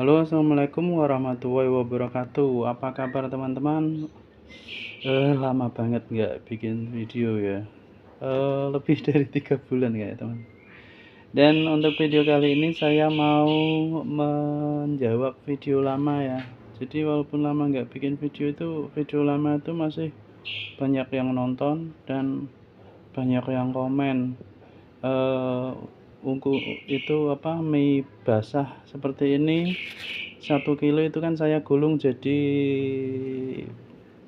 Halo, assalamualaikum warahmatullahi wabarakatuh. Apa kabar teman-teman? Lama banget nggak bikin video ya. Lebih dari 3 bulan ya teman. Dan untuk video kali ini saya mau menjawab video lama ya. Jadi walaupun lama nggak bikin video itu, video lama itu masih banyak yang nonton dan banyak yang komen. Ungku itu apa, mie basah seperti ini 1 kilo itu kan saya gulung jadi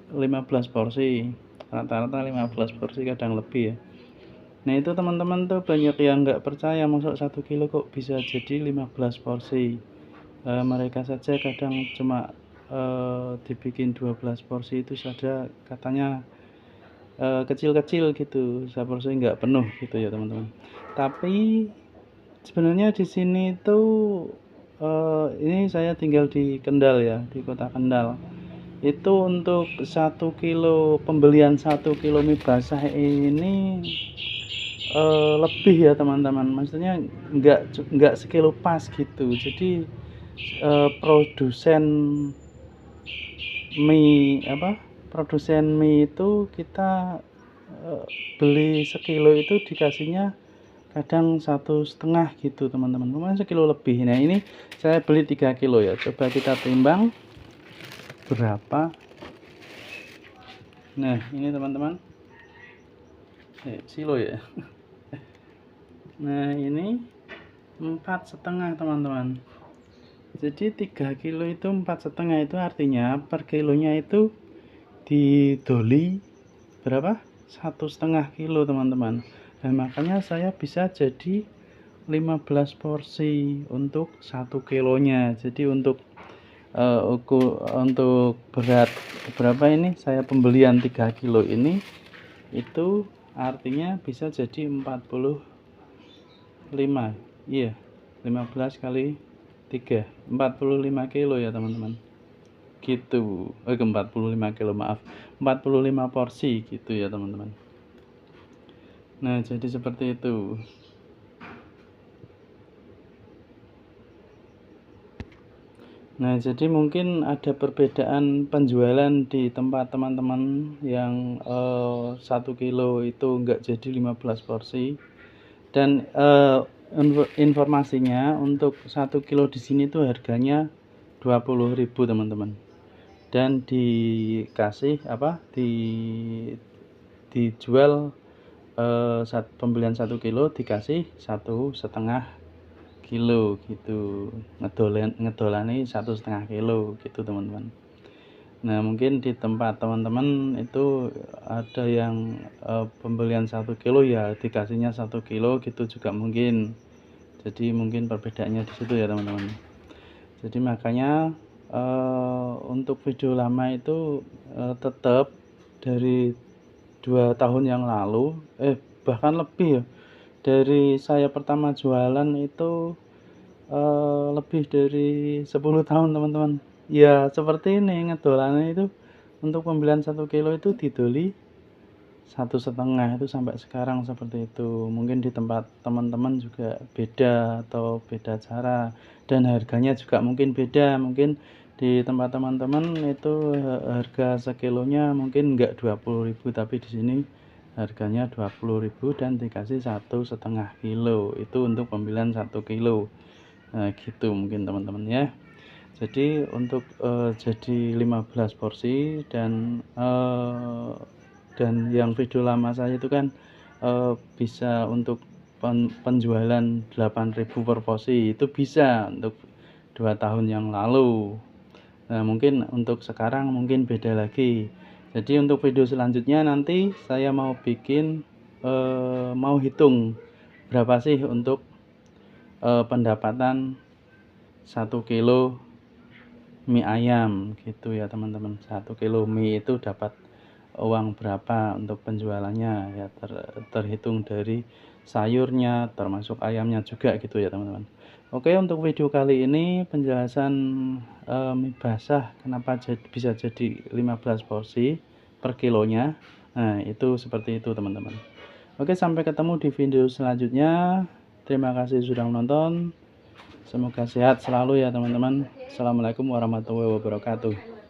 15 porsi, rata-rata 15 porsi, kadang lebih ya. Nah itu teman-teman tuh banyak yang nggak percaya, masuk 1 kilo kok bisa jadi 15 porsi. Mereka saja kadang cuma dibikin 12 porsi itu saja katanya kecil-kecil gitu, seporsi nggak penuh gitu ya teman-teman. Tapi sebenarnya di sini tuh ini saya tinggal di Kendal ya, di kota Kendal. Itu untuk 1 kilo, pembelian 1 kilo mie basah ini lebih ya teman-teman. Maksudnya nggak sekilo pas gitu. Jadi produsen mie itu kita beli sekilo itu dikasihnya kadang 1,5 gitu teman-teman, lumayan sekilo lebih. Nah ini saya beli 3 kilo ya, coba kita timbang berapa. Nah ini teman-teman, kilo ya. Nah ini 4,5 teman-teman. Jadi 3 kilo itu 4,5, itu artinya per kilonya itu didoli berapa, 1,5 kilo teman-teman. Dan makanya saya bisa jadi 15 porsi untuk 1 kilonya. Jadi untuk untuk berat berapa ini, saya pembelian 3 kilo ini, itu artinya bisa jadi 45, iya 15 kali 3, 45 kilo ya teman-teman gitu. 45 kilo, maaf, 45 porsi gitu ya teman-teman. Nah jadi seperti itu. Nah jadi mungkin ada perbedaan penjualan di tempat teman-teman yang 1 kilo itu enggak jadi 15 porsi. Dan informasinya untuk 1 kilo di sini tuh harganya 20.000 teman-teman. Dan dikasih dijual pembelian 1 kilo dikasih 1,5 kilo gitu, ngedolani 1,5 kilo gitu teman-teman. Nah mungkin di tempat teman-teman itu ada yang pembelian 1 kilo ya dikasihnya 1 kilo gitu juga mungkin. Jadi mungkin perbedaannya di situ ya teman-teman. Jadi makanya untuk video lama itu tetap dari 2 tahun yang lalu, bahkan lebih ya, dari saya pertama jualan itu lebih dari 10 tahun teman-teman. Ya seperti ini ngedolannya itu, untuk pembelian 1 kilo itu didoli 1,5 itu sampai sekarang seperti itu. Mungkin di tempat teman-teman juga beda atau beda cara, dan harganya juga mungkin beda. Mungkin di tempat teman-teman itu harga sekilonya mungkin enggak 20.000, tapi di sini harganya 20.000 dan dikasih 1,5 kilo. Itu untuk pembelian 1 kilo. Nah gitu mungkin teman-teman ya. Jadi untuk jadi 15 porsi, dan yang video lama saya itu kan bisa untuk penjualan 8.000 per porsi, itu bisa untuk 2 tahun yang lalu. Nah mungkin untuk sekarang mungkin beda lagi. Jadi untuk video selanjutnya nanti saya mau bikin mau hitung berapa sih untuk pendapatan 1 kilo mie ayam gitu ya teman-teman. 1 kilo mie itu dapat uang berapa untuk penjualannya ya, terhitung dari sayurnya termasuk ayamnya juga gitu ya teman-teman. Oke, untuk video kali ini penjelasan mie basah kenapa bisa jadi 15 porsi per kilonya. Nah itu seperti itu teman-teman. Oke, sampai ketemu di video selanjutnya. Terima kasih sudah menonton. Semoga sehat selalu ya teman-teman. Assalamualaikum warahmatullahi wabarakatuh.